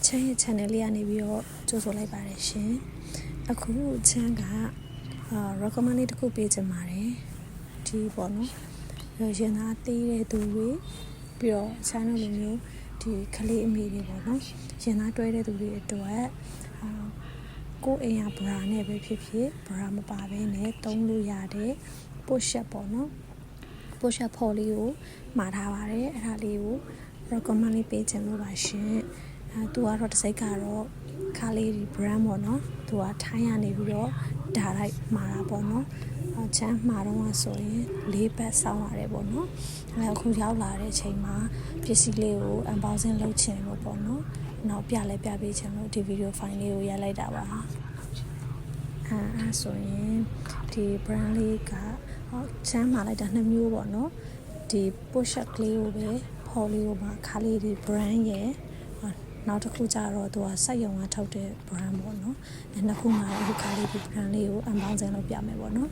ချမ်းရဲ့ channel လေးကနေပြီးတော့ကြိုဆိုလိုက်ပါတယ်ရှင်အခုချမ်းကrecommend လေးတစ်ခုပေးချင်ပါတယ်ဒီပေါ့နော်ရင်သားသေးတဲ့သူတွေပြီးတော့ချမ်းတို့လိုမျိုးဒီကလေးအမေတွေပေါ့နော်ရင်သားတွဲတဲ့သူတွေအတွက်ကိုယ်အိမ်ရဘရာနဲ့ပဲဖြစ်ဖြစ်ဘရာမပါဘဲနဲ့သုံးလို့ရတဲ့ push up ပေါ့နော် push up ဖော်လေးကိုမှာထားပါတယ်အဲ့ဒါလေးကို recommend လေးပေးချင်လို့ပါရှင်သူကတော့တစ်စိတ်ကတော့ခါလေးဒီ brand ပေါ့နော်သူကထိုင်းရနေပြီးတော့ဒါလိုက်မှာတာပေါ့နော်ချမ်းမှာတော့ဆိုရင်၄ပတ်စောင်းရတယ်ပေါ့နော်အဲ့အခုရောက်လာတဲ့အချိန်မှာပစ္စည်းလေးကို unboxing လုပ်ချင်လို့ပေါ့နော်နောက်ပြလဲပြပေးချင်လို့ဒီ video file လေးကိုရိုက်လိုက်တာပါအဲ့ဆိုရင်ဒီ brand လေးကချမ်းမှာလိုက်တာ2မျိုးပေါ့နော်ဒီ push up လေးကိုပဲဖော်လေးကိုမှာခါလေးဒီ brand ရဲ့နောက်တစ်ခုကျတော့သူကစက်ရုံကထုတ်တဲ့ brand ပေါ့နော်နှစ်ခုမှာအခုခါလေးဒီ brand လေးကို unboxing လုပ်ပြမယ်ပေါ့နော်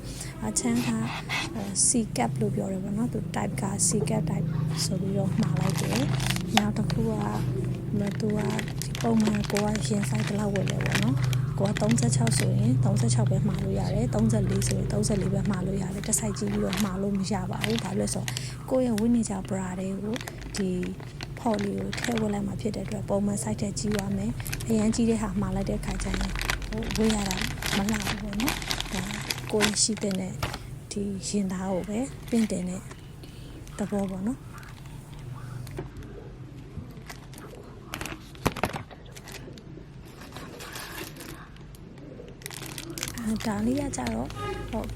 ချမ်းက C cap လို့ပြောတယ်ပေါ့နော်သူ type က C cap type ဆိုပြီးတော့မှာလိုက်တယ်နောက်တစ်ခုကသူကဒီပုံမှန်ကိုကရင် size လောက်ဝယ်လဲပေါ့နော်ကိုက36ဆိုရင်36ပဲမှာလို့ရတယ်34ဆိုရင်34ပဲမှာလို့ရတယ်တစ်ဆိုင်ကြည့်ပြီးတော့မှာလို့မရပါဘူးဘာလို့လဲဆိုတော့ကိုယ့်ရဲ့ ဝိနည်းကြ bra တွေကိုဒီဖော်လေးကိုထည့်ဝက်လိုက်မှဖြစ်တဲ့အတွက်ပုံမှန် site ထဲကြီးရမယ်အရန်ကြီးတဲ့ဟာမှာလိုက်တဲ့ခါကျရင်ဝေးရတာမလာဘူးပေါ့နော်ဒါကိုယ်ရှိတဲ့နဲ့ဒီရင်သားကိုပဲပင့်တင်တဲ့သဘောပေါ့နော်ဒါလေးကကြတော့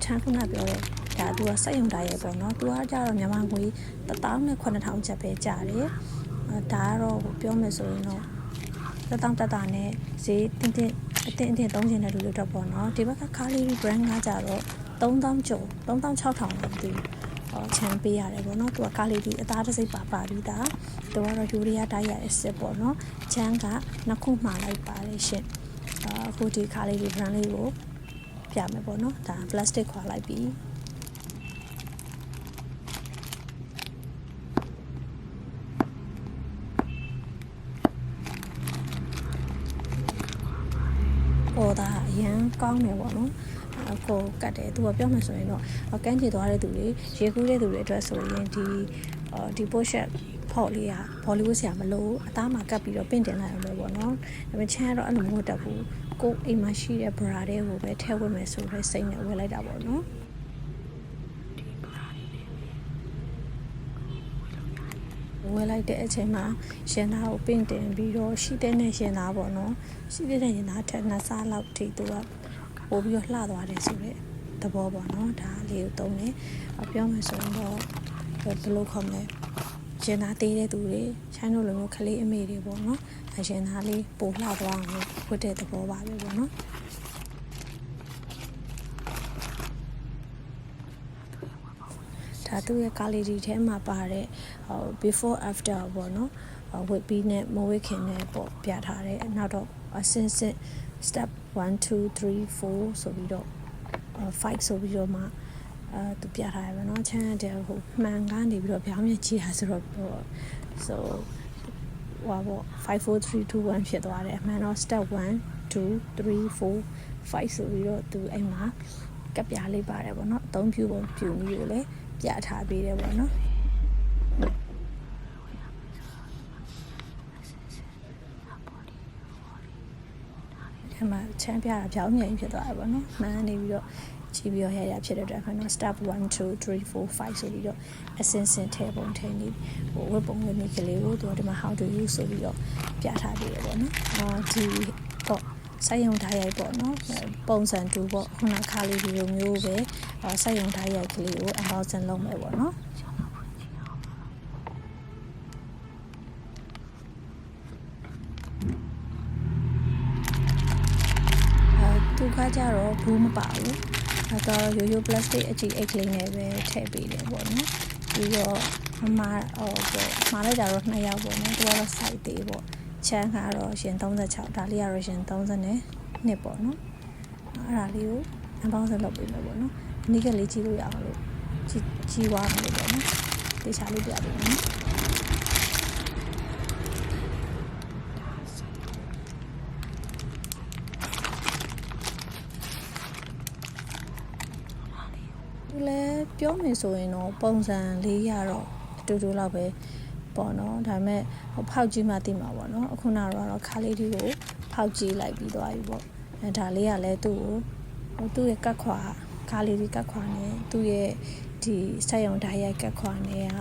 ချမ်းခုနပြောတဲ့ဒါသူကစက်ရုံတိုင်းရဲ့ပေါ့နော်သူကကြတော့မြန်မာငွေ1,900ကျပ်ပဲကျတယ်ဒါကတော့ပြောမယ်ဆိုရင်တော့တက်တာနဲ့ဈေးတင်းအတင်းသုံးချင်တဲ့လူတွေတော့ပေါ့နော်ဒီဘက်ကခါလီ brand ကကြတော့3,000ကျော်3,600လောက်တည်ချမ်းပေးရတယ်ပေါ့နော်သူကခါလီဒီအသားတစ်စိတ်ပါပြီးသားသူကတော့ယူရီးယားတိုက်ရအစ်စ်ပေါ့နော်ချမ်းကနှစ်ခုမှာလိုက်ပါတယ်ရှင်အခုဒီခါလီ brand လေးကိုပြမယ်ပေါ့နော်ဒါ plastic ခွာလိုက်ပြီကိုဒါအရန်ကောင်းတယ်ပေါ့နော်ကိုကတ်တယ်သူကပြောမှဆိုရင်တော့ကန်းချီသွားတဲ့သူတွေရေကူးတဲ့သူတွေအတွက်ဆိုရင်ဒီ push up ဖော်လေးကဘောလီဝတ်ဆရာမလို့အသားမှာကတ်ပြီးတော့ပင့်တင်လိုက်အောင်ပဲပေါ့နော်ဒါပေမဲ့ချမ်းကတော့အဲ့လိုမဟုတ်တတ်ဘူးကိုအိမ်မှာရှိတဲ့ bra တွေကိုပဲထည့်ဝတ်မယ်ဆိုတော့စိတ်နဲ့ဝယ်လိုက်တာပေါ့နော်ဝယ်လိုက်တဲ့အချိန်မှာရင်သားကိုပင့်တင်ပြီးတော့ရှိတဲ့နဲ့ရင်သားပေါ့နော်ရှိတဲ့နဲ့ရင်သားထက်2ဆလောက်ထိသူကပို့ပြီးတော့လှသွားတယ်ဆိုတဲ့သဘောပေါ့နော်ဒါလေးကိုသုံးတယ်ပြောမယ်ဆိုရင်တော့ဘယ်လိုခေါ်မလဲရင်သားသေးတဲ့သူတွေချိုင်းတို့လိုမျိုးကလေးအမေတွေပေါ့နော်ရင်သားလေးပိုလှသွားအောင်ဝတ်တဲ့သဘောပါပဲပေါ့နော်ဒါသူ့ရဲ့ quality ထဲမှာပါတဲ့ before after ပေါ့နော်ဝတ်ပြီးနဲ့မဝတ်ခင်နဲ့ပေါ့ပြထားတယ်နောက်တော့အစင်း step 1 2 3 4ဆိုပြီးတော့5ဆိုပြီးတော့မှသူပြထားရပါတော့ချမ်းတဲ့ဟိုမှန်ကနေပြီးတော့ပြောင်းမြကြီးတာဆိုတော့so ဟိုပေါ့5 4 3 2 1ဖြစ်သွားတယ်အမှန်တော့ step 1 2 3 4 5ဆိုပြီးတော့သူအိမ်မှာကပ်ပြားလေးပါတယ်ပေါ့နော်အသုံးပြုပုံပြုနည်းကိုလည်းပြထားပေးတယ်ပေါ့နော်ဒီမှာချမ်းပြတာပြောင်းမြဖြစ်သွားတယ်ပေါ့နော်မှန်နေပြီးတော့ကြည့်ပြီးတော့ရဖြစ်တဲ့အတွက်ခါတော့ step 1 2 3 4 5ဆိုပြီးတော့အစင်းစင်ထဲပုံထဲနေဟိုဝက်ပုံလေးကလေးကိုသူဒီမှာ how to use ဆိုပြီးတော့ပြထားပေးတယ်ပေါ့နော်ဒီတော့စိုက်ရုံဓာတ်ရိုက်ပေါ့နော်ပုံစံတူပေါ့ခုနခါလေးဒီလိုမျိုးပဲစိုက်ရုံဓာတ်ရိုက်ကလေးကို unboxing လုပ်မယ်ပေါ့နော်သူကကြတော့ဘူးမပါဘူးတော့ရိုးရိုး plastic အကြည့်အိတ်ကလေးနဲ့ပဲထည့်ပေးတယ်ပေါ့နော်ပြီးတော့မှာလိုက်တာတော့2ယောက်ပေါ့နော်သူကတော့ size သေးပေါ့ချမ်းကတော့ရှင်36ဒါလေးကတော့ရှင်32ပေါ့နော်အဲ့ဒါလေးကိုအပေါင်းစလုပ်ပေးမယ်ပေါ့နော်နီးကလေးကြည့်လို့ရအောင်လို့ကြီးွားမယ်ပေါ့နော်တေချာလေးပြပေးမယ် ပြောမယ်ဆိုရင်တော့ပုံစံလေးရတော့အတူတူလောက်ပဲပေါ့နော်ဒါပေမဲ့ဖောက်ကြည့်မှသိမှာပေါ့နော်အခုနောက်တော့ခါလေးဒီကိုဖောက်ကြည့်လိုက်ပြီးသွားပြီပေါ့ဒါလေးကလည်းသူ့ရဲ့ကတ်ခွာခါလေးဒီကတ်ခွာနဲ့သူ့ရဲ့ဒီစက်ရုံဓာတ်ရိုက်ကတ်ခွာနဲ့က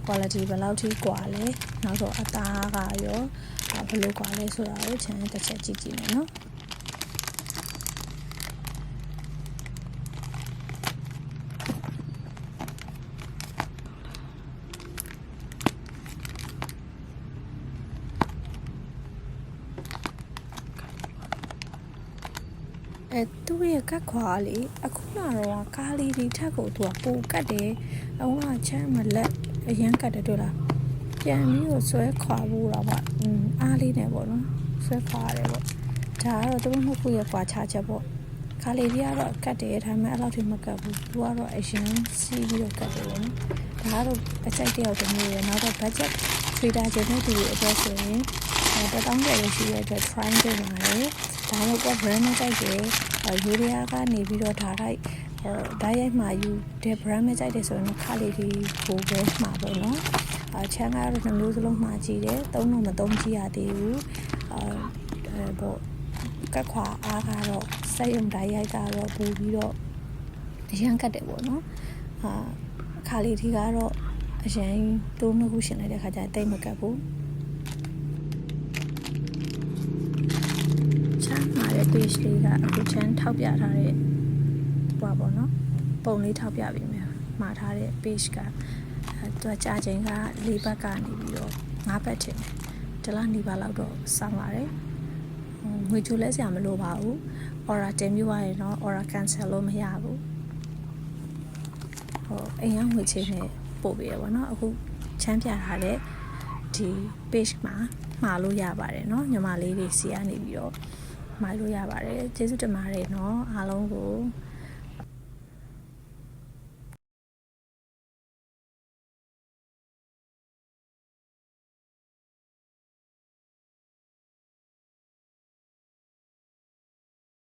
quality ဘယ်လောက်ထိကွာလဲနောက်တော့အသားကရောဘယ်လိုကွာလဲဆိုတာကိုချမ်းတစ်ချက်ကြည့်ကြည့်မယ်နော်သူ့ရဲ့ကတ်ခွာလေအခုတော့ကားလေးဒီထက်ကိုသူကပိုကတ်တယ်အဝါချမ်းမလက်အရန်ကတ်တယ်တွေ့လားပြန်ပြီးတော့ဆွဲခွာဖို့တော့ဗောအားလေးနဲ့ပေါ့နော်ဆွဲခွာရတယ်ပေါ့ဒါကတော့သူတို့နှစ်ခုရဲ့ကွာခြားချက်ပေါ့ခါလေးကြီးကတော့ကတ်တယ်ဒါပေမဲ့အဲ့လောက်ထိမကတ်ဘူးသူကတော့အရင်စီးပြီးတော့ကတ်တယ်ပေါ့နော်ဒါကတော့အစိတ်တယောက်တမျိုးရယ်နောက်တော့ budget trader ကျတဲ့သူတွေအတွက်ဆိုရင်1000ကျော်လို့ရှိရတဲ့ try လုပ်ပါတယ်ဒါတော့က brand နဲ့တိုက်တယ်ယူရီးယားကနေပြီးတော့ဓာတ်ရိုက်မှာယူတဲ့ brand နဲ့တိုက်တယ်ဆိုရင်ခါလေးကြီးကိုပဲမှာပေါ့နော်ချမ်းကတော့နှမျိုးစလုံးမှာကြည့်တယ်သုံးတော့မသုံးကြည့်ရသေးဘူးပေါ့ကတ်ခွာအားကတော့စက်ရုံဓာတ်ရိုက်ကတော့ပို့ပြီးတော့အရန်ကတ်တယ်ပေါ့နော်ခါလေးကြီးကတော့အရင်တိုးနှစ်ခုရှင်လိုက်တဲ့ခါကျရင်တိတ်မကတ်ဘူးချမ်းမှာတဲ့ page လေးကအခုချမ်းထောက်ပြထားတဲ့ဟိုပါပေါ့နော်ပုံလေးထောက်ပြပေးမယ်မှာထားတဲ့ page ကသူကကြာချိန်က၄ဘက်ကနေပြီးတော့၅ဘက်ထင်တယ်တလားနေပါလောက်တော့စောင်းပါတယ်ငွေချိုလဲစရာမလိုပါဘူး order တင်ပြရရင်တော့ order cancel လို့မရဘူးအိမ်ရောက်ငွေချေနဲ့ပို့ပေးရပါတော့အခုချမ်းပြထားတဲ့ဒီ page မှာမှာလို့ရပါတယ်เนาะညီမလေးတွေစီကနေပြီးတော့မှာလို့ရပါတယ်ကျေးဇူးတင်ပါတယ်เนาะအားလုံးကို